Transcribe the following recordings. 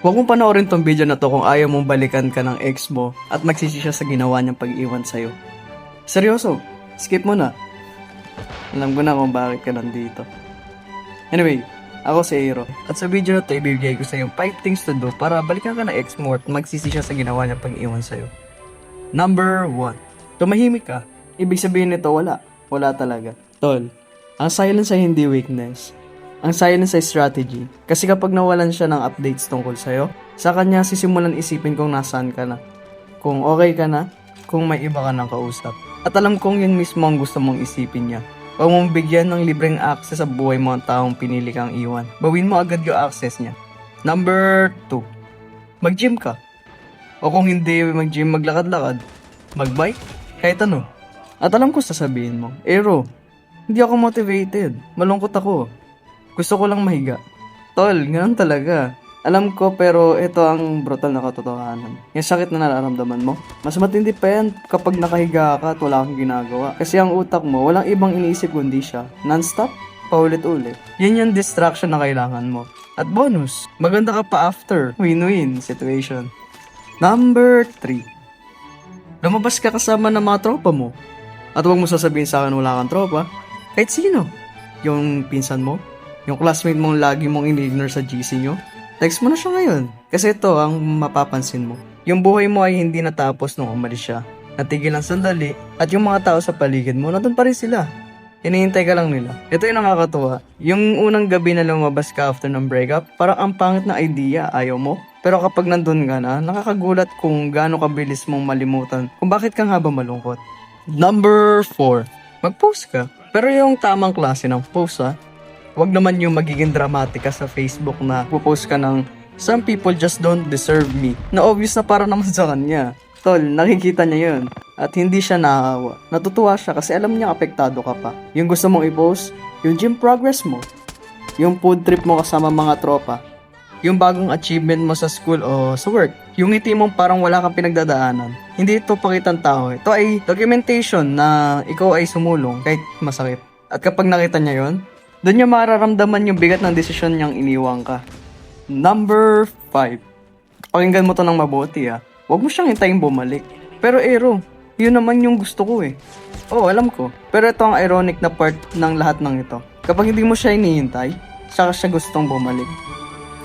Huwag mong panoorin tong video na to kung ayaw mong balikan ka ng ex mo at magsisi siya sa ginawa niyang pag-iwan sa'yo. Seryoso, skip mo na. Alam ko na kung bakit ka nandito. Anyway, ako si Aero. At sa video na to, ibibigay ko sa'yo 5 things to do para balikan ka ng ex mo at magsisi siya sa ginawa niyang pag-iwan sa'yo. Number 1. Tumahimik ka. Ibig sabihin nito, wala. Wala talaga. Tol, ang silence ay hindi weakness. Ang silence ay strategy. Kasi kapag nawalan siya ng updates tungkol sa'yo, sa kanya sisimulan isipin kung nasaan ka na. Kung okay ka na, kung may iba ka ng kausap. At alam kong yun mismo ang gusto mong isipin niya. Huwag mong bigyan ng libreng access sa buhay mo ang taong pinili kang iwan. Bawin mo agad yung access niya. Number 2. Mag-gym ka. O kung hindi mag-gym, maglakad-lakad. Mag-bike, kahit ano. At alam ko sasabihin mo, Aero, hindi ako motivated. Malungkot ako. Gusto ko lang mahiga. Tol, ganun talaga. Alam ko pero ito ang brutal na katotohanan. Yung sakit na nararamdaman mo, mas matindi pa yan kapag nakahiga ka at wala kang ginagawa. Kasi ang utak mo, walang ibang iniisip kundi siya. Non-stop, paulit-ulit. Yan yung distraction na kailangan mo. At bonus, maganda ka pa after. Win-win situation. Number 3. Lumabas ka kasama ng mga tropa mo. At huwag mo sasabihin sa akin wala kang tropa. Kahit sino. Yung pinsan mo, yung classmate mong lagi mong in-ignore sa GC nyo, text mo na siya ngayon. Kasi ito ang mapapansin mo. Yung buhay mo ay hindi natapos nung umalis siya. Natigil ang sandali, at yung mga tao sa paligid mo, nandun pa rin sila. Hinihintay ka lang nila. Ito yung nakakatuwa. Yung unang gabi na lumabas ka after ng breakup, parang ang pangit na idea, ayaw mo. Pero kapag nandun ka na, nakakagulat kung gaano kabilis mong malimutan kung bakit ka nga ba malungkot. Number 4. Mag-post ka. Pero yung tamang klase ng post Huwag naman yung magiging dramatic ka sa Facebook na pupost ka ng "Some people just don't deserve me" na obvious na para naman sa kanya. Tol, nakikita niya yun. At hindi siya naawa. Natutuwa siya kasi alam niya apektado ka pa. Yung gusto mong i-post, yung gym progress mo, yung food trip mo kasama mga tropa, yung bagong achievement mo sa school o sa work, yung ngiti mong parang wala kang pinagdadaanan. Hindi ito pakitang tao. Ito ay documentation na ikaw ay sumulong kahit masakit. At kapag nakita niya yon, doon niya mararamdaman yung bigat ng desisyon niyang iniwang ka. Number 5. Pakinggan mo to ng mabuti Huwag mo siyang hintayin bumalik. Pero Aero, yun naman yung gusto ko Oo, alam ko. Pero ito ang ironic na part ng lahat ng ito. Kapag hindi mo siya hinihintay, saka siya gustong bumalik.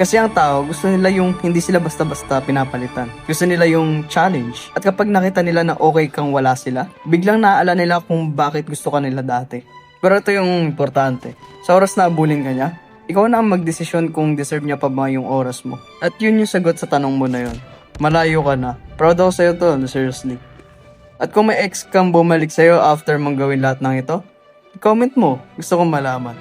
Kasi ang tao, gusto nila yung hindi sila basta-basta pinapalitan. Gusto nila yung challenge. At kapag nakita nila na okay kang wala sila, biglang naaalala nila kung bakit gusto ka nila dati. Pero ito yung importante. Sa oras na abulin ka niya, ikaw na ang magdesisyon kung deserve niya pa ba yung oras mo. At yun yung sagot sa tanong mo na yun. Malayo ka na. Proud ako sa'yo to, seriously. At kung may ex kang bumalik sa'yo after mong gawin lahat ng ito, comment mo. Gusto kong malaman.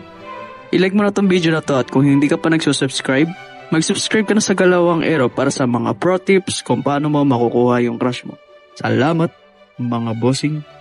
I-like mo na tong video na to at kung hindi ka pa nagsusubscribe, mag-subscribe ka na sa Galawang Aero para sa mga pro tips kung paano mo makukuha yung crush mo. Salamat, mga bossing.